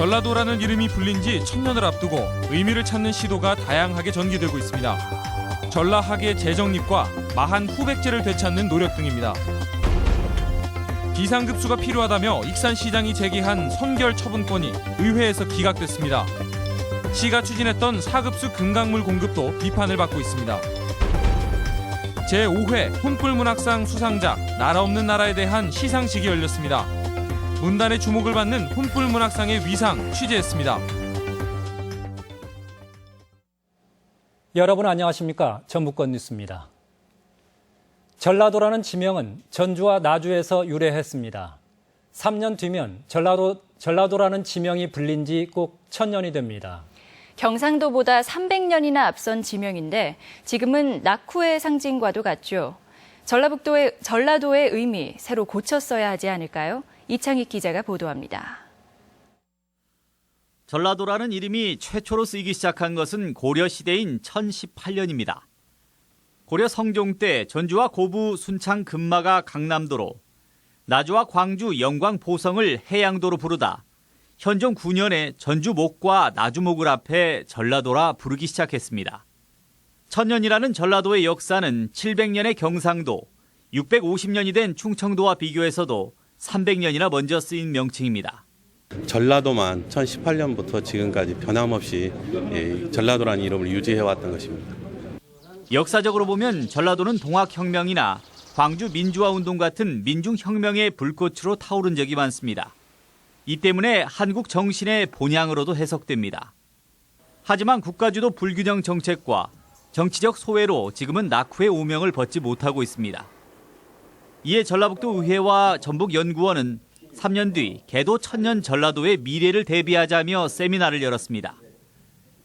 전라도라는 이름이 불린 지 1000년을 앞두고 의미를 찾는 시도가 다양하게 전개되고 있습니다. 전라학의 재정립과 마한 후백제를 되찾는 노력 등입니다. 비상급수가 필요하다며 익산시장이 제기한 선결 처분권이 의회에서 기각됐습니다. 시가 추진했던 4급수 금강물 공급도 비판을 받고 있습니다. 제5회 혼불문학상 수상작 나라 없는 나라에 대한 시상식이 열렸습니다. 문단의 주목을 받는 혼불문학상의 위상 취재했습니다. 여러분 안녕하십니까? 전북권 뉴스입니다. 전라도라는 지명은 전주와 나주에서 유래했습니다. 3년 뒤면 전라도라는 지명이 불린 지 꼭 1000년이 됩니다. 경상도보다 300년이나 앞선 지명인데 지금은 낙후의 상징과도 같죠. 전라도의 의미 새로 고쳤어야 하지 않을까요? 이창익 기자가 보도합니다. 전라도라는 이름이 최초로 쓰이기 시작한 것은 고려 시대인 1018년입니다. 고려 성종 때 전주와 고부, 순창, 금마가 강남도로, 나주와 광주, 영광, 보성을 해양도로 부르다 현종 9년에 전주 목과 나주 목을 합해 전라도라 부르기 시작했습니다. 1000년이라는 전라도의 역사는 700년의 경상도, 650년이 된 충청도와 비교해서도 300년이나 먼저 쓰인 명칭입니다. 전라도만 1018년부터 지금까지 변함없이 전라도라는 이름을 유지해왔던 것입니다. 역사적으로 보면 전라도는 동학혁명이나 광주 민주화운동 같은 민중혁명의 불꽃으로 타오른 적이 많습니다. 이 때문에 한국 정신의 본향으로도 해석됩니다. 하지만 국가주도 불균형 정책과 정치적 소외로 지금은 낙후의 오명을 벗지 못하고 있습니다. 이에 전라북도 의회와 전북연구원은 3년 뒤 개도 1000년 전라도의 미래를 대비하자며 세미나를 열었습니다.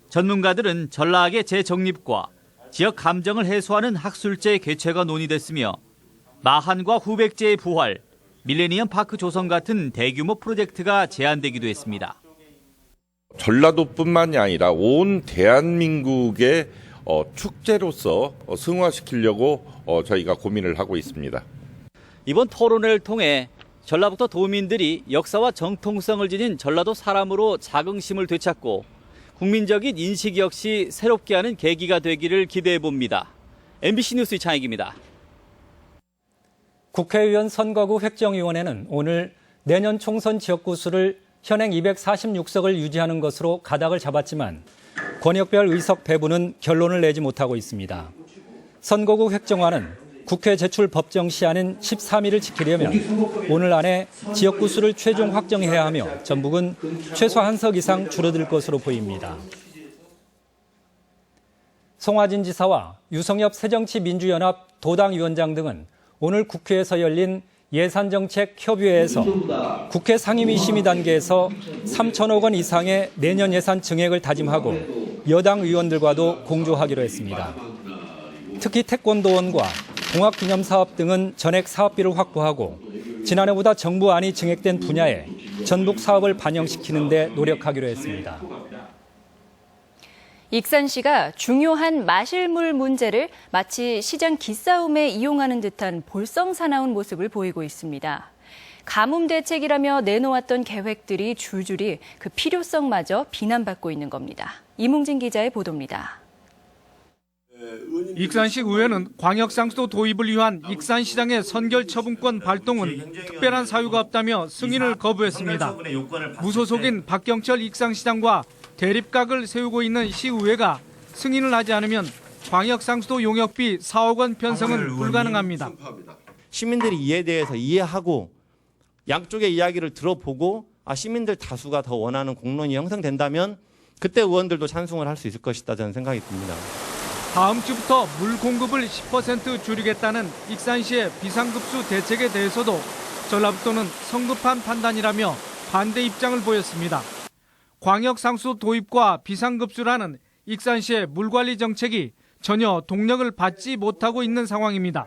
전문가들은 전라학의 재정립과 지역 감정을 해소하는 학술제 개최가 논의됐으며 마한과 후백제의 부활, 밀레니엄 파크 조성 같은 대규모 프로젝트가 제안되기도 했습니다. 전라도뿐만이 아니라 온 대한민국의 축제로서 승화시키려고 저희가 고민을 하고 있습니다. 이번 토론회를 통해 전라북도 도민들이 역사와 정통성을 지닌 전라도 사람으로 자긍심을 되찾고 국민적인 인식 역시 새롭게 하는 계기가 되기를 기대해 봅니다. MBC 뉴스 이창익입니다. 국회의원 선거구 획정위원회는 오늘 내년 총선 지역구 수를 현행 246석을 유지하는 것으로 가닥을 잡았지만 권역별 의석 배분은 결론을 내지 못하고 있습니다. 선거구 획정안은 국회 제출 법정 시한인 13일을 지키려면 오늘 안에 지역구 수를 최종 확정해야 하며 전북은 최소 한 석 이상 줄어들 것으로 보입니다. 송화진 지사와 유성엽 새정치민주연합 도당위원장 등은 오늘 국회에서 열린 예산정책협의회에서 국회 상임위 심의 단계에서 3천억 원 이상의 내년 예산 증액을 다짐하고 여당 의원들과도 공조하기로 했습니다. 특히 태권도원과 공학기념사업 등은 전액 사업비를 확보하고 지난해보다 정부안이 증액된 분야에 전북 사업을 반영시키는 데 노력하기로 했습니다. 익산시가 중요한 마실물 문제를 마치 시장 기싸움에 이용하는 듯한 볼썽사나운 모습을 보이고 있습니다. 가뭄 대책이라며 내놓았던 계획들이 줄줄이 그 필요성마저 비난받고 있는 겁니다. 이몽진 기자의 보도입니다. 익산시 의회는 광역상수도 도입을 위한 익산시장의 선결처분권 발동은 특별한 사유가 없다며 승인을 거부했습니다. 무소속인 박경철 익산시장과 대립각을 세우고 있는 시의회가 승인을 하지 않으면 광역상수도 용역비 4억 원 편성은 불가능합니다. 시민들이 이에 대해서 이해하고 양쪽의 이야기를 들어보고 시민들 다수가 더 원하는 공론이 형성된다면 그때 의원들도 찬성을 할 수 있을 것이다 저는 생각이 듭니다. 다음 주부터 물 공급을 10% 줄이겠다는 익산시의 비상급수 대책에 대해서도 전라북도는 성급한 판단이라며 반대 입장을 보였습니다. 광역상수도 도입과 비상급수라는 익산시의 물관리 정책이 전혀 동력을 받지 못하고 있는 상황입니다.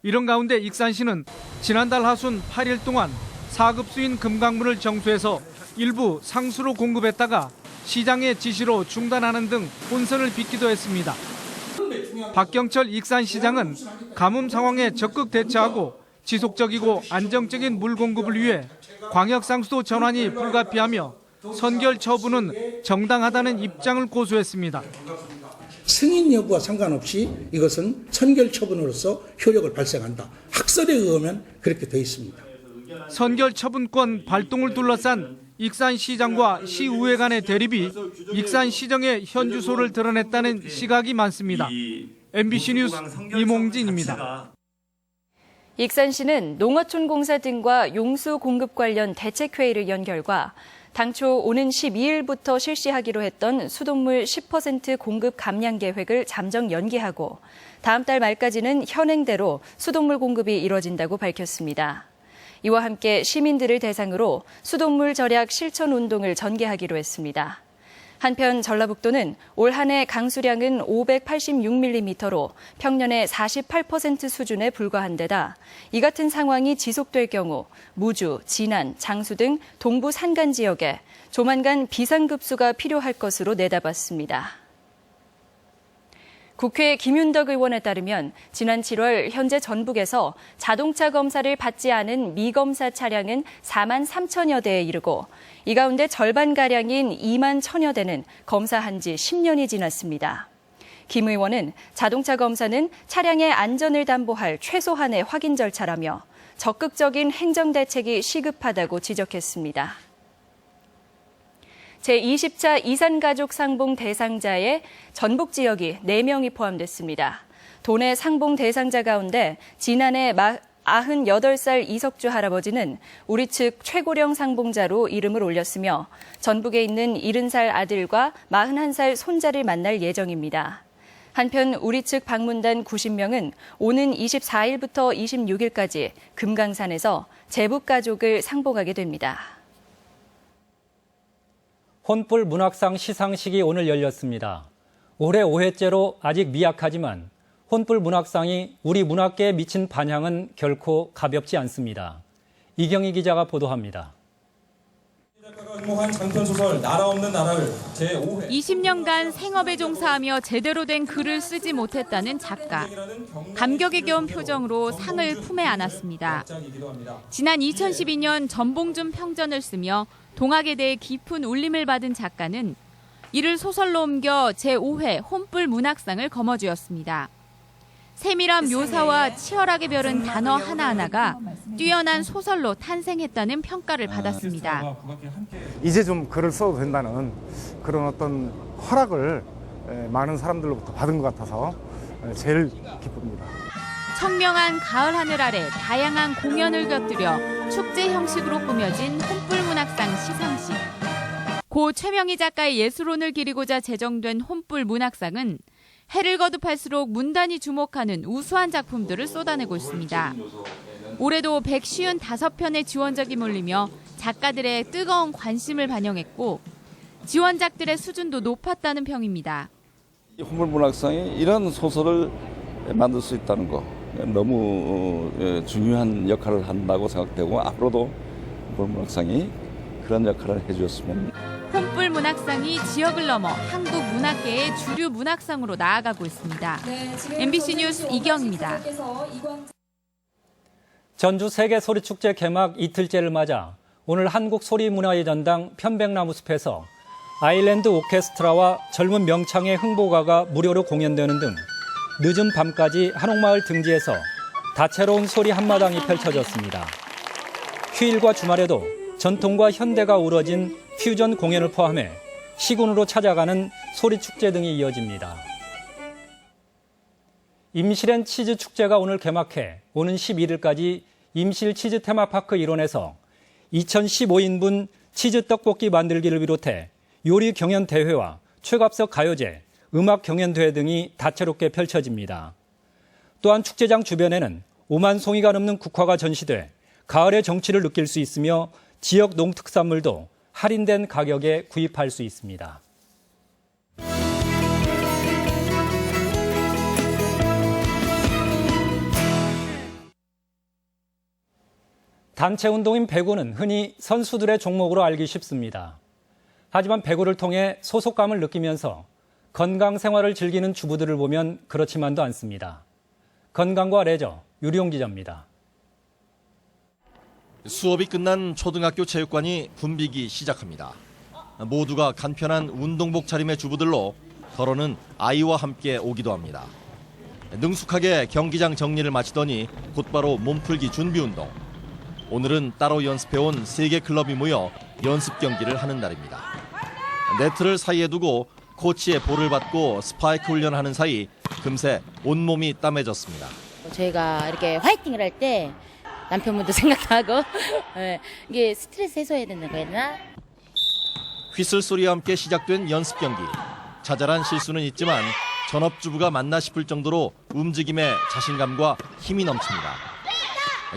이런 가운데 익산시는 지난달 하순 8일 동안 4급수인 금강물을 정수해서 일부 상수로 공급했다가 시장의 지시로 중단하는 등 혼선을 빚기도 했습니다. 박경철 익산시장은 가뭄 상황에 적극 대처하고 지속적이고 안정적인 물 공급을 위해 광역상수도 전환이 불가피하며 선결 처분은 정당하다는 입장을 고수했습니다. 승인 여부와 상관없이 이것은 선결 처분으로서 효력을 발생한다. 학설에 의하면 그렇게 되어 있습니다. 선결 처분권 발동을 둘러싼 익산시장과 시의회 간의 대립이 익산시정의 현주소를 드러냈다는 시각이 많습니다. MBC 뉴스 이몽진입니다. 익산시는 농어촌공사 등과 용수 공급 관련 대책회의를 연 결과 당초 오는 12일부터 실시하기로 했던 수돗물 10% 공급 감량 계획을 잠정 연기하고 다음 달 말까지는 현행대로 수돗물 공급이 이뤄진다고 밝혔습니다. 이와 함께 시민들을 대상으로 수돗물 절약 실천 운동을 전개하기로 했습니다. 한편 전라북도는 올 한 해 강수량은 586mm로 평년의 48% 수준에 불과한 데다 이 같은 상황이 지속될 경우 무주, 진안, 장수 등 동부 산간 지역에 조만간 비상급수가 필요할 것으로 내다봤습니다. 국회 김윤덕 의원에 따르면 지난 7월 현재 전북에서 자동차 검사를 받지 않은 미검사 차량은 4만 3천여 대에 이르고 이 가운데 절반가량인 2만 1천여 대는 검사한 지 10년이 지났습니다. 김 의원은 자동차 검사는 차량의 안전을 담보할 최소한의 확인 절차라며 적극적인 행정대책이 시급하다고 지적했습니다. 제20차 이산가족 상봉 대상자의 전북 지역이 4명이 포함됐습니다. 도내 상봉 대상자 가운데 지난해 98살 이석주 할아버지는 우리 측 최고령 상봉자로 이름을 올렸으며 전북에 있는 70살 아들과 41살 손자를 만날 예정입니다. 한편 우리 측 방문단 90명은 오는 24일부터 26일까지 금강산에서 제북 가족을 상봉하게 됩니다. 혼불 문학상 시상식이 오늘 열렸습니다. 올해 5회째로 아직 미약하지만 혼불 문학상이 우리 문학계에 미친 반향은 결코 가볍지 않습니다. 이경희 기자가 보도합니다. 장편소설 나라 없는 나라를 제5회 20년간 생업에 종사하며 제대로 된 글을 쓰지 못했다는 작가. 감격에 겨운 표정으로 상을 품에 안았습니다. 지난 2012년 전봉준 평전을 쓰며 동학에 대해 깊은 울림을 받은 작가는 이를 소설로 옮겨 제5회 혼불 문학상을 거머쥐었습니다. 세밀한 묘사와 치열하게 벼른 단어 하나하나가 뛰어난 소설로 탄생했다는 평가를 받았습니다. 이제 좀 글을 써도 된다는 그런 어떤 허락을 많은 사람들로부터 받은 것 같아서 제일 기쁩니다. 청명한 가을 하늘 아래 다양한 공연을 곁들여 축제 형식으로 꾸며진 혼불 문학상 시상식. 고 최명희 작가의 예술혼을 기리고자 제정된 혼불 문학상은 해를 거듭할수록 문단이 주목하는 우수한 작품들을 쏟아내고 있습니다. 올해도 155편의 지원작이 몰리며 작가들의 뜨거운 관심을 반영했고 지원작들의 수준도 높았다는 평입니다. 혼불 문학상이 이런 소설을 만들 수 있다는 거 너무 중요한 역할을 한다고 생각되고 앞으로도 혼불 문학상이 그런 역할을 해주었으면. 혼불 문학상이 지역을 넘어 한국 문학계의 주류 문학상으로 나아가고 있습니다. MBC 뉴스 이경입니다. 전주 세계소리축제 개막 이틀째를 맞아 오늘 한국소리문화의 전당 편백나무숲에서 아일랜드 오케스트라와 젊은 명창의 흥보가가 무료로 공연되는 등 늦은 밤까지 한옥마을 등지에서 다채로운 소리 한마당이 펼쳐졌습니다. 휴일과 주말에도 전통과 현대가 어우러진 퓨전 공연을 포함해 시군으로 찾아가는 소리축제 등이 이어집니다. 임실엔 치즈축제가 오늘 개막해 오는 11일까지 임실 치즈 테마파크 일원에서 2015인분 치즈 떡볶이 만들기를 비롯해 요리 경연 대회와 최갑석 가요제, 음악 경연 대회 등이 다채롭게 펼쳐집니다. 또한 축제장 주변에는 5만 송이가 넘는 국화가 전시돼 가을의 정취를 느낄 수 있으며 지역 농특산물도 할인된 가격에 구입할 수 있습니다. 단체 운동인 배구는 흔히 선수들의 종목으로 알기 쉽습니다. 하지만 배구를 통해 소속감을 느끼면서 건강 생활을 즐기는 주부들을 보면 그렇지만도 않습니다. 건강과 레저, 유리용 기자입니다. 수업이 끝난 초등학교 체육관이 붐비기 시작합니다. 모두가 간편한 운동복 차림의 주부들로 더러는 아이와 함께 오기도 합니다. 능숙하게 경기장 정리를 마치더니 곧바로 몸풀기 준비 운동. 오늘은 따로 연습해온 3개 클럽이 모여 연습 경기를 하는 날입니다. 네트를 사이에 두고 코치의 볼을 받고 스파이크 훈련하는 사이 금세 온몸이 땀해졌습니다. 저희가 이렇게 화이팅을 할 때 남편분도 생각하고 이게 스트레스 해소해야 된다고 해야 되나? 휘슬 소리와 함께 시작된 연습 경기. 자잘한 실수는 있지만 전업주부가 맞나 싶을 정도로 움직임에 자신감과 힘이 넘칩니다.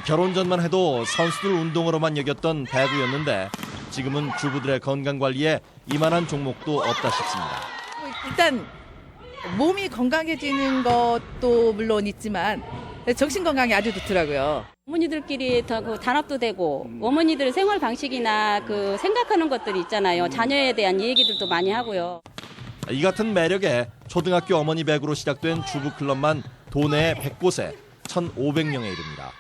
결혼 전만 해도 선수들 운동으로만 여겼던 배구였는데 지금은 주부들의 건강 관리에 이만한 종목도 없다 싶습니다. 일단 몸이 건강해지는 것도 물론 있지만 정신 건강이 아주 좋더라고요. 어머니들끼리 단합도 되고 어머니들의 생활 방식이나 그 생각하는 것들이 있잖아요. 자녀에 대한 얘기들도 많이 하고요. 이 같은 매력에 초등학교 어머니 배구로 시작된 주부 클럽만 도내 100곳에 1,500명에 이릅니다.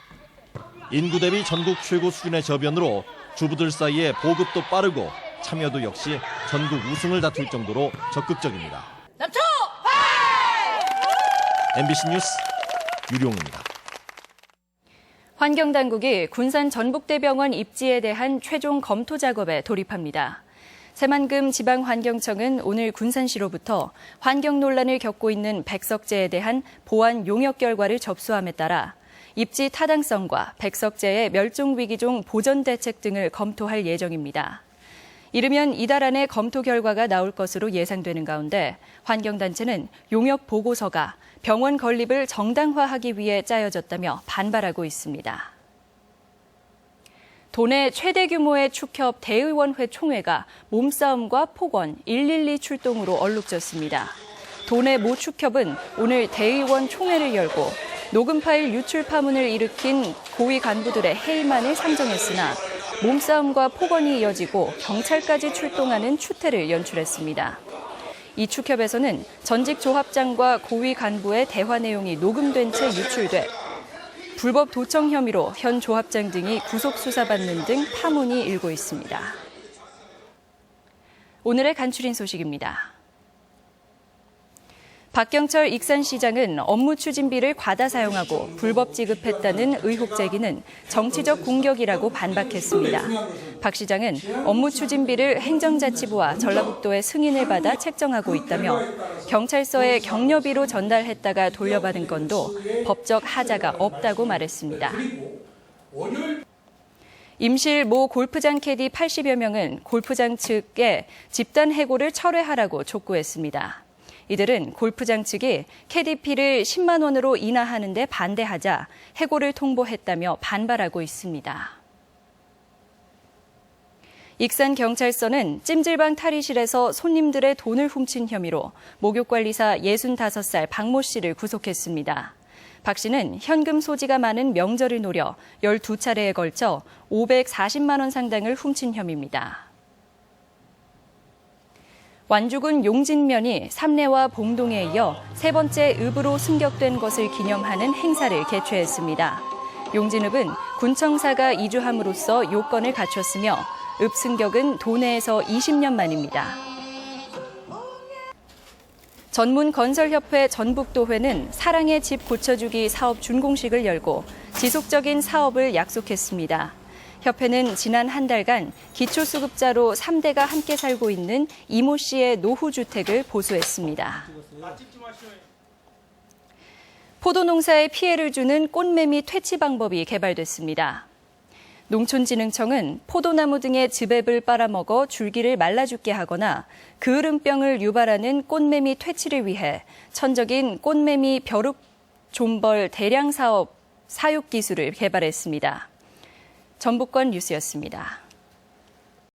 인구 대비 전국 최고 수준의 저변으로 주부들 사이에 보급도 빠르고 참여도 역시 전국 우승을 다툴 정도로 적극적입니다. 남초! MBC 뉴스 유룡입니다. 환경당국이 군산 전북대병원 입지에 대한 최종 검토 작업에 돌입합니다. 새만금 지방환경청은 오늘 군산시로부터 환경 논란을 겪고 있는 백석재에 대한 보안 용역 결과를 접수함에 따라 입지 타당성과 백석재의 멸종위기종 보전 대책 등을 검토할 예정입니다. 이르면 이달 안에 검토 결과가 나올 것으로 예상되는 가운데 환경단체는 용역 보고서가 병원 건립을 정당화하기 위해 짜여졌다며 반발하고 있습니다. 도내 최대 규모의 축협 대의원회 총회가 몸싸움과 폭언 112 출동으로 얼룩졌습니다. 도내 모 축협은 오늘 대의원 총회를 열고 녹음 파일 유출 파문을 일으킨 고위 간부들의 해임안을 상정했으나 몸싸움과 폭언이 이어지고 경찰까지 출동하는 추태를 연출했습니다. 이 축협에서는 전직 조합장과 고위 간부의 대화 내용이 녹음된 채 유출돼 불법 도청 혐의로 현 조합장 등이 구속 수사받는 등 파문이 일고 있습니다. 오늘의 간추린 소식입니다. 박경철 익산시장은 업무 추진비를 과다 사용하고 불법 지급했다는 의혹 제기는 정치적 공격이라고 반박했습니다. 박 시장은 업무 추진비를 행정자치부와 전라북도의 승인을 받아 책정하고 있다며 경찰서에 격려비로 전달했다가 돌려받은 건도 법적 하자가 없다고 말했습니다. 임실 모 골프장 캐디 80여 명은 골프장 측에 집단 해고를 철회하라고 촉구했습니다. 이들은 골프장 측이 캐디피를 10만 원으로 인하하는 데 반대하자 해고를 통보했다며 반발하고 있습니다. 익산경찰서는 찜질방 탈의실에서 손님들의 돈을 훔친 혐의로 목욕관리사 65살 박모 씨를 구속했습니다. 박 씨는 현금 소지가 많은 명절을 노려 12차례에 걸쳐 540만 원 상당을 훔친 혐의입니다. 완주군 용진면이 삼례와 봉동에 이어 세 번째 읍으로 승격된 것을 기념하는 행사를 개최했습니다. 용진읍은 군청사가 이주함으로써 요건을 갖췄으며 읍 승격은 도내에서 20년 만입니다. 전문건설협회 전북도회는 사랑의 집 고쳐주기 사업 준공식을 열고 지속적인 사업을 약속했습니다. 협회는 지난 한 달간 기초수급자로 3대가 함께 살고 있는 이모 씨의 노후주택을 보수했습니다. 포도농사에 피해를 주는 꽃매미 퇴치 방법이 개발됐습니다. 농촌진흥청은 포도나무 등의 즙앱을 빨아먹어 줄기를 말라 죽게 하거나 그을음병을 유발하는 꽃매미 퇴치를 위해 천적인 꽃매미 벼룩 존벌 대량 사업 사육 기술을 개발했습니다. 전북권 뉴스였습니다.